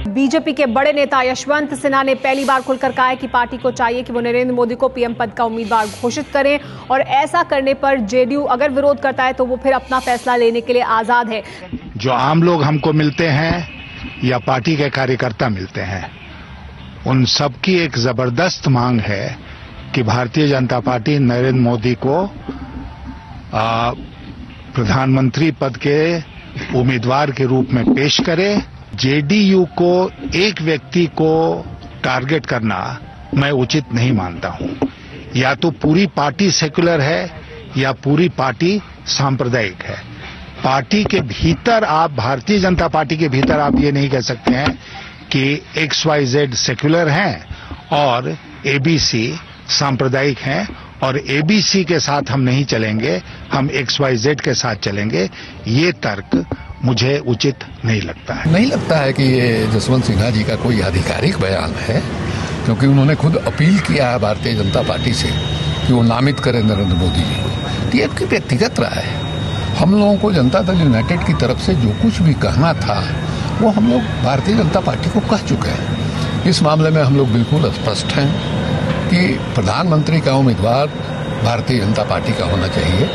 BJP के बड़े नेता यशवंत सिन्हा ने पहली बार खुलकर कहा है कि पार्टी को चाहिए कि वो नरेंद्र मोदी को पीएम पद का उम्मीदवार घोषित करें और ऐसा करने पर जेडीयू अगर विरोध करता है तो वो फिर अपना फैसला लेने के लिए आजाद है। जो आम लोग हमको मिलते हैं या पार्टी के कार्यकर्ता मिलते हैं, उन सबकी एक जबरदस्त मांग है कि भारतीय जनता पार्टी नरेंद्र मोदी को प्रधानमंत्री पद के उम्मीदवार के रूप में पेश करे। जेडीयू को एक व्यक्ति को टारगेट करना मैं उचित नहीं मानता हूं। या तो पूरी पार्टी सेक्युलर है या पूरी पार्टी सांप्रदायिक है। पार्टी के भीतर आप, भारतीय जनता पार्टी के भीतर आप ये नहीं कह सकते हैं कि XYZ सेक्युलर हैं और ABC सांप्रदायिक हैं और ABC के साथ हम नहीं चलेंगे, हम XYZ के साथ चलेंगे। ये तर्क मुझे उचित नहीं लगता है। नहीं लगता है कि ये यशवंत सिन्हा जी का कोई आधिकारिक बयान है, क्योंकि उन्होंने खुद अपील किया है भारतीय जनता पार्टी से कि वो नामित करें नरेंद्र मोदी जी को। ये आपकी व्यक्तिगत राय है। हम लोगों को जनता दल यूनाइटेड की तरफ से जो कुछ भी कहना था वो हम लोग भारतीय जनता पार्टी को कह चुके हैं। इस मामले में हम लोग बिल्कुल स्पष्ट हैं कि प्रधानमंत्री का उम्मीदवार भारतीय जनता पार्टी का होना चाहिए।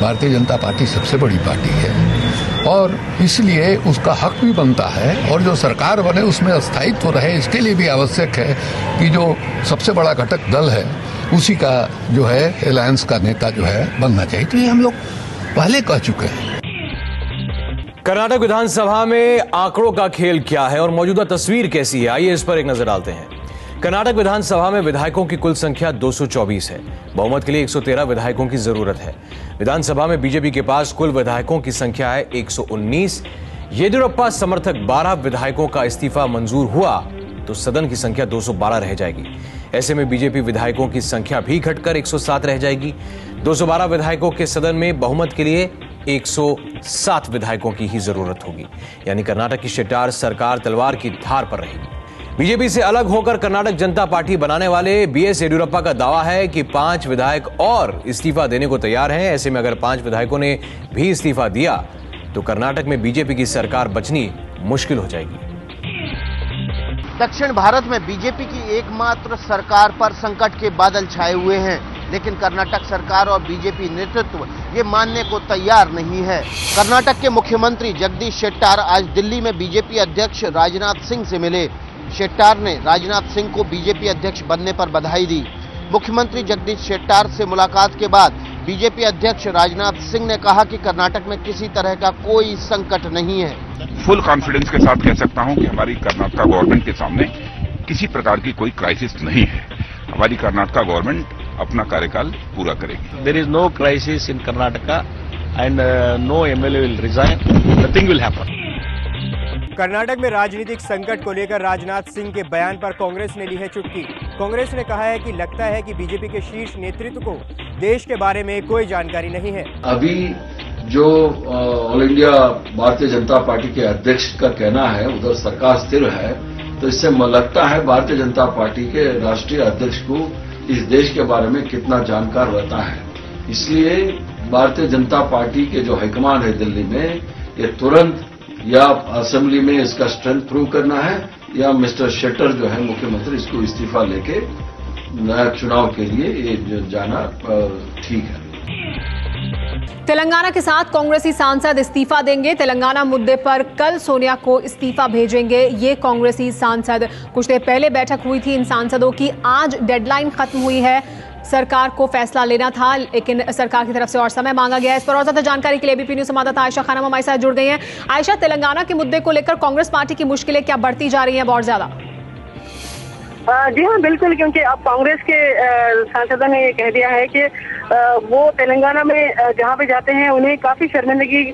भारतीय जनता पार्टी सबसे बड़ी पार्टी है और इसलिए उसका हक भी बनता है और जो सरकार बने उसमें स्थायित्व रहे, इसके लिए भी आवश्यक है कि जो सबसे बड़ा घटक दल है उसी का जो है अलायंस का नेता जो है बनना चाहिए। तो ये हम लोग पहले कह चुके हैं। कर्नाटक विधानसभा में आंकड़ों का खेल क्या है और मौजूदा तस्वीर कैसी है, आइए इस पर एक नजर डालते हैं। कर्नाटक विधानसभा में विधायकों की कुल संख्या 224 है। बहुमत के लिए 113 विधायकों की जरूरत है। विधानसभा में बीजेपी के पास कुल विधायकों की संख्या है 119। येदियुरप्पा समर्थक 12 विधायकों का इस्तीफा मंजूर हुआ तो सदन की संख्या 212 रह जाएगी। ऐसे में बीजेपी विधायकों की संख्या भी घटकर 107 रह जाएगी। 212 विधायकों के सदन में बहुमत के लिए 107 विधायकों की ही जरूरत होगी। यानी कर्नाटक की शिटार सरकार तलवार की धार पर रहेगी। बीजेपी से अलग होकर कर्नाटक जनता पार्टी बनाने वाले BS येदियुरप्पा का दावा है कि 5 विधायक और इस्तीफा देने को तैयार हैं। ऐसे में अगर 5 विधायकों ने भी इस्तीफा दिया तो कर्नाटक में बीजेपी की सरकार बचनी मुश्किल हो जाएगी। दक्षिण भारत में बीजेपी की एकमात्र सरकार पर संकट के बादल छाए हुए हैं, लेकिन कर्नाटक सरकार और बीजेपी नेतृत्व ये मानने को तैयार नहीं है। कर्नाटक के मुख्यमंत्री जगदीश शेट्टार आज दिल्ली में बीजेपी अध्यक्ष राजनाथ सिंह से मिले। शेट्टार ने राजनाथ सिंह को बीजेपी अध्यक्ष बनने पर बधाई दी। मुख्यमंत्री जगदीश शेट्टार से मुलाकात के बाद बीजेपी अध्यक्ष राजनाथ सिंह ने कहा कि कर्नाटक में किसी तरह का कोई संकट नहीं है। फुल कॉन्फिडेंस के साथ कह सकता हूं कि हमारी कर्नाटक गवर्नमेंट के सामने किसी प्रकार की कोई क्राइसिस नहीं है। हमारी कर्नाटक गवर्नमेंट अपना कार्यकाल पूरा करेगी। There is no crisis in Karnataka and no MLA will resign, nothing will happen. Karnataka में राजनीतिक संकट को लेकर राजनाथ सिंह के बयान पर कांग्रेस ने ली है चुटकी। कांग्रेस ने कहा है कि लगता है कि बीजेपी के शीर्ष नेतृत्व को देश के बारे में कोई जानकारी नहीं है। अभी जो all India Bharatiya Janata party के अध्यक्ष का कहना है उधर सरकार स्थिर है, तो इससे लगता है भारतीय जनता पार्टी के राष्ट्रीय अध्यक्ष को इस देश के बारे में कितना जानकार रहता है। इसलिए भारतीय जनता पार्टी के जो हाईकमान है दिल्ली में, ये तुरंत या असेंबली में इसका स्ट्रेंथ प्रूव करना है या मिस्टर शेट्टर जो है मुख्यमंत्री, इसको इस्तीफा लेके नया चुनाव के लिए ये जाना ठीक है। तेलंगाना के साथ कांग्रेसी सांसद इस्तीफा देंगे। तेलंगाना मुद्दे पर कल सोनिया को इस्तीफा भेजेंगे ये कांग्रेसी सांसद। कुछ देर पहले बैठक हुई थी इन सांसदों की। आज डेडलाइन खत्म हुई है। सरकार को फैसला लेना था, लेकिन सरकार की तरफ से और समय मांगा गया है। इस पर और ज्यादा जानकारी के लिए एबीपी न्यूज संवाददाता आयशा खानम हमारे साथ जुड़ गई हैं। आयशा, तेलंगाना के मुद्दे को लेकर कांग्रेस पार्टी की मुश्किलें क्या बढ़ती जा रही हैं बहुत ज्यादा? जी हाँ, बिल्कुल, क्योंकि अब कांग्रेस के सांसदों ने ये कह दिया है कि वो तेलंगाना में जहाँ पे जाते हैं उन्हें काफी शर्मिंदगी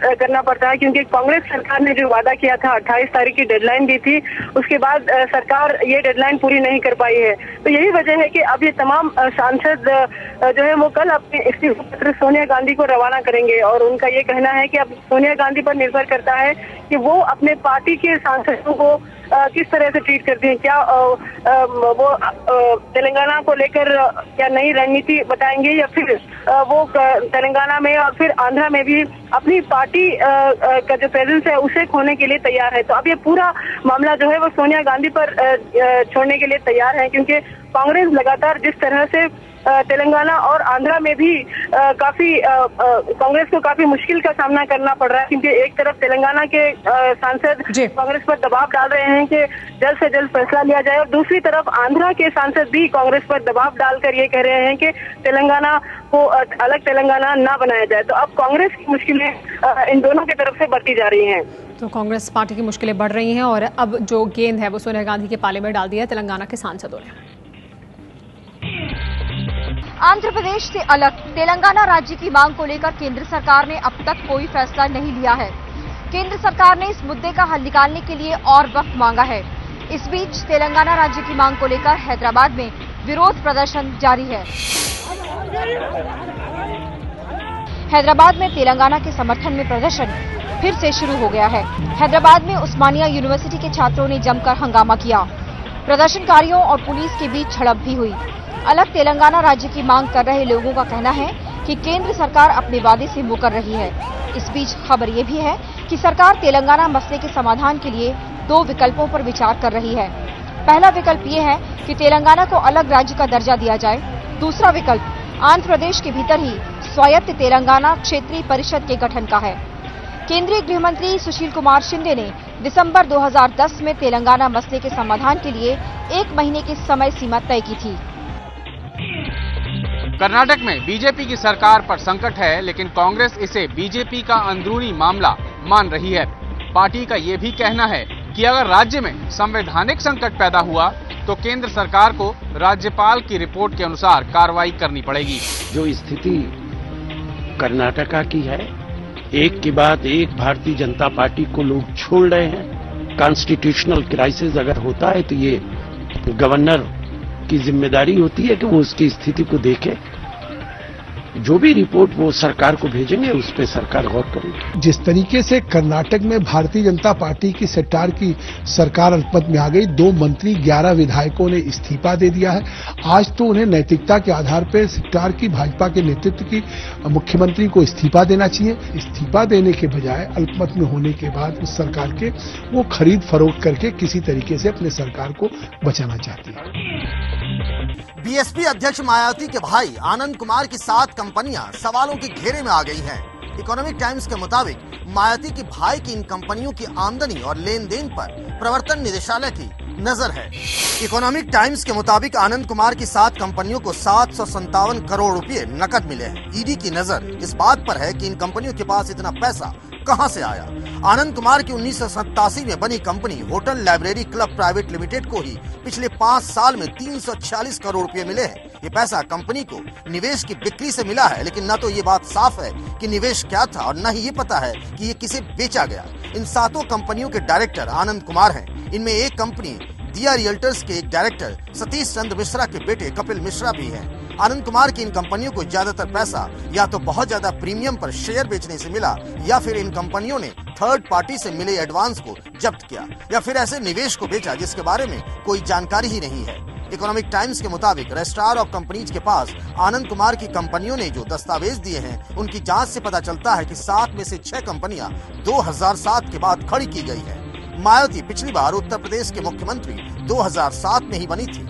करना पड़ता है, क्योंकि कांग्रेस सरकार ने जो वादा किया था 28 तारीख की डेडलाइन दी थी, उसके बाद सरकार ये डेडलाइन पूरी नहीं कर पाई है। तो यही वजह है कि अब ये तमाम सांसद जो है वो कल अपने इस्तीफा पत्र सोनिया गांधी को रवाना करेंगे और उनका ये कहना है कि अब सोनिया गांधी पर निर्भर करता है कि वो अपने पार्टी के सांसदों को किस तरह से ट्रीट करती हैं। क्या वो तेलंगाना को लेकर क्या नई रणनीति बताएंगे या फिर वो तेलंगाना में और फिर आंध्रा में भी अपनी पार्टी पार्टी का जो प्रेजेंस है उसे खोने के लिए तैयार है। तो अब ये पूरा मामला जो है वो सोनिया गांधी पर छोड़ने के लिए तैयार है, क्योंकि कांग्रेस लगातार जिस तरह से तेलंगाना और आंध्रा में भी कांग्रेस को काफी मुश्किल का सामना करना पड़ रहा है, क्योंकि एक तरफ तेलंगाना के सांसद कांग्रेस पर दबाव डाल रहे हैं कि जल्द से जल्द फैसला लिया जाए, और दूसरी तरफ आंध्रा के सांसद भी कांग्रेस पर दबाव डालकर ये कह रहे हैं कि तेलंगाना को अलग तेलंगाना ना बनाया जाए। तो अब कांग्रेस की मुश्किलें इन दोनों की तरफ से बढ़ती जा रही हैं। तो कांग्रेस पार्टी की मुश्किलें बढ़ रही हैं और अब जो गेंद है वो सोनिया गांधी के पाले में डाल दिया है तेलंगाना के सांसदों ने। आंध्र प्रदेश से अलग तेलंगाना राज्य की मांग को लेकर केंद्र सरकार ने अब तक कोई फैसला नहीं लिया है। केंद्र सरकार ने इस मुद्दे का हल निकालने के लिए और वक्त मांगा है। इस बीच तेलंगाना राज्य की मांग को लेकर हैदराबाद में विरोध प्रदर्शन जारी है। हैदराबाद में तेलंगाना के समर्थन में प्रदर्शन फिर से शुरू हो गया है। हैदराबाद में उस्मानिया यूनिवर्सिटी के छात्रों ने जमकर हंगामा किया। प्रदर्शनकारियों और पुलिस के बीच झड़प भी हुई। अलग तेलंगाना राज्य की मांग कर रहे लोगों का कहना है कि केंद्र सरकार अपने वादे से मुकर रही है। इस बीच खबर ये भी है कि सरकार तेलंगाना मसले के समाधान के लिए 2 विकल्पों पर विचार कर रही है। पहला विकल्प ये है कि तेलंगाना को अलग राज्य का दर्जा दिया जाए। दूसरा विकल्प आंध्र प्रदेश के भीतर ही स्वायत्त तेलंगाना क्षेत्रीय परिषद के गठन का है। केंद्रीय गृह मंत्री सुशील कुमार शिंदे ने दिसंबर 2010 में तेलंगाना मसले के समाधान के लिए 1 महीने की समय सीमा तय की थी। कर्नाटक में बीजेपी की सरकार पर संकट है, लेकिन कांग्रेस इसे बीजेपी का अंदरूनी मामला मान रही है। पार्टी का ये भी कहना है कि अगर राज्य में संवैधानिक संकट पैदा हुआ तो केंद्र सरकार को राज्यपाल की रिपोर्ट के अनुसार कार्रवाई करनी पड़ेगी। जो स्थिति कर्नाटका की है, एक के बाद एक भारतीय जनता पार्टी को लोग छोड़ रहे हैं। कॉन्स्टिट्यूशनल क्राइसिस अगर होता है तो ये गवर्नर की जिम्मेदारी होती है कि वो उसकी स्थिति को देखे। जो भी रिपोर्ट वो सरकार को भेजेंगे उस पर सरकार गौर करेगी। जिस तरीके से कर्नाटक में भारतीय जनता पार्टी की सट्टार की सरकार अल्पमत में आ गई, 2 मंत्री 11 विधायकों ने इस्तीफा दे दिया है। आज तो उन्हें नैतिकता के आधार पर सट्टार की भाजपा के नेतृत्व की मुख्यमंत्री को इस्तीफा देना चाहिए। इस्तीफा देने के बजाय अल्पमत में होने के बाद उस सरकार के वो खरीद फरोख्त करके किसी तरीके से अपने सरकार को बचाना चाहती है। बीएसपी अध्यक्ष मायावती के भाई आनंद कुमार की 7 कंपनियां सवालों के घेरे में आ गई हैं। इकोनॉमिक टाइम्स के मुताबिक मायावती के भाई की इन कंपनियों की आमदनी और लेन देन पर प्रवर्तन निदेशालय की नजर है। इकोनॉमिक टाइम्स के मुताबिक आनंद कुमार की 7 कंपनियों को 757 करोड़ रुपए नकद मिले हैं। ईडी की नजर इस बात पर है कि इन कंपनियों के पास इतना पैसा कहां से आया। आनंद कुमार की 1987 में बनी company hotel library club private limited को ही पिछले 5 साल में 346 करोड़ रुपए मिले हैं। ये पैसा कंपनी को निवेश की बिक्री से मिला है, लेकिन न तो ये बात साफ है कि निवेश क्या था और न ही ये पता है कि ये किसे बेचा गया। इन 7 कंपनियों के डायरेक्टर आनंद कुमार हैं। इनमें एक कंपनी दिया रियल्टर्स के एक डायरेक्टर सतीश चंद्र मिश्रा के बेटे कपिल मिश्रा भी हैं। आनंद कुमार की इन कंपनियों को ज्यादातर पैसा या तो बहुत ज्यादा प्रीमियम पर शेयर बेचने से मिला, या फिर इन कंपनियों ने थर्ड पार्टी से मिले एडवांस को जब्त किया, या फिर ऐसे निवेश को बेचा जिसके बारे में कोई जानकारी ही नहीं है। इकोनॉमिक टाइम्स के मुताबिक रजिस्ट्रार ऑफ कंपनीज के पास आनंद कुमार की कंपनियों ने जो दस्तावेज दिए हैं, उनकी जांच से पता चलता है कि 7 में से 6 कंपनियां 2007 के बाद खड़ी की गई है। मायावती पिछली बार उत्तर प्रदेश के मुख्यमंत्री 2007 में ही बनी थी।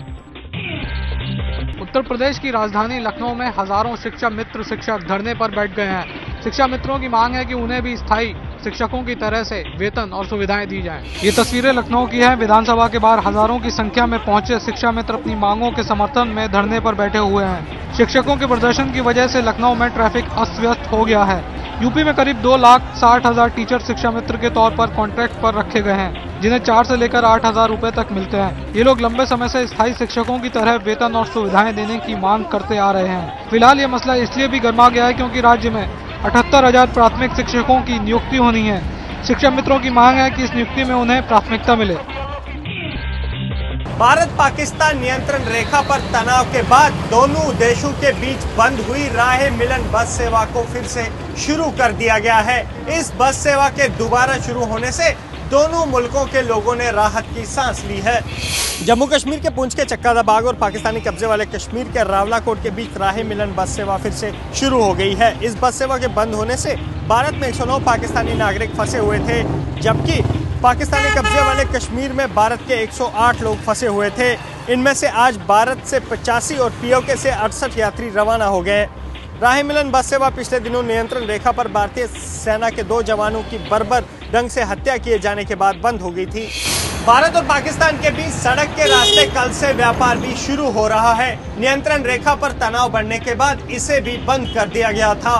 उत्तर प्रदेश की राजधानी लखनऊ में हजारों शिक्षा मित्र शिक्षक धरने पर बैठ गए हैं। शिक्षा मित्रों की मांग है कि उन्हें भी स्थायी शिक्षकों की तरह से वेतन और सुविधाएं दी जाएं। ये तस्वीरें लखनऊ की हैं। विधानसभा के बाहर हजारों की संख्या में पहुंचे शिक्षा मित्र अपनी मांगों के समर्थन में धरने पर बैठे हुए हैं। शिक्षकों के प्रदर्शन की वजह से लखनऊ में ट्रैफिक अस्त व्यस्त हो गया है। यूपी में करीब 2,60,000 टीचर शिक्षा मित्र के तौर पर कॉन्ट्रैक्ट पर रखे गए हैं, जिन्हें 4 से लेकर 8,000 रुपए तक मिलते हैं। ये लोग लंबे समय से स्थायी शिक्षकों की तरह वेतन और सुविधाएं देने की मांग करते आ रहे हैं। फिलहाल ये मसला इसलिए भी गर्मा गया है क्योंकि राज्य में 78,000 प्राथमिक शिक्षकों की नियुक्ति होनी है। शिक्षा मित्रों की मांग है कि इस नियुक्ति में उन्हें प्राथमिकता मिले। भारत पाकिस्तान नियंत्रण रेखा पर तनाव के बाद दोनों देशों के बीच बंद हुई राह मिलन बस सेवा को फिर से शुरू कर दिया गया है। इस बस सेवा के दोबारा शुरू होने से दोनों मुल्कों के लोगों ने राहत की सांस ली है। जम्मू कश्मीर के पुंछ के चक्कादाबाग और पाकिस्तानी कब्जे वाले कश्मीर के रावलाकोट के बीच राह मिलन बस सेवा फिर से शुरू हो गई है। इस बस सेवा के बंद होने से भारत में 109 पाकिस्तानी नागरिक फंसे हुए थे, जबकि पाकिस्तानी कब्जे वाले कश्मीर में भारत के 108 लोग फंसे हुए थे। इनमें से आज भारत से 85 और पीओके से 68 यात्री रवाना हो गए। राह मिलन बस सेवा पिछले दिनों नियंत्रण रेखा पर भारतीय सेना के 2 जवानों की बर्बर ढंग से हत्या किए जाने के बाद बंद हो गई थी। भारत और पाकिस्तान के बीच सड़क के रास्ते कल से व्यापार भी शुरू हो रहा है। नियंत्रण रेखा पर तनाव बढ़ने के बाद इसे भी बंद कर दिया गया था।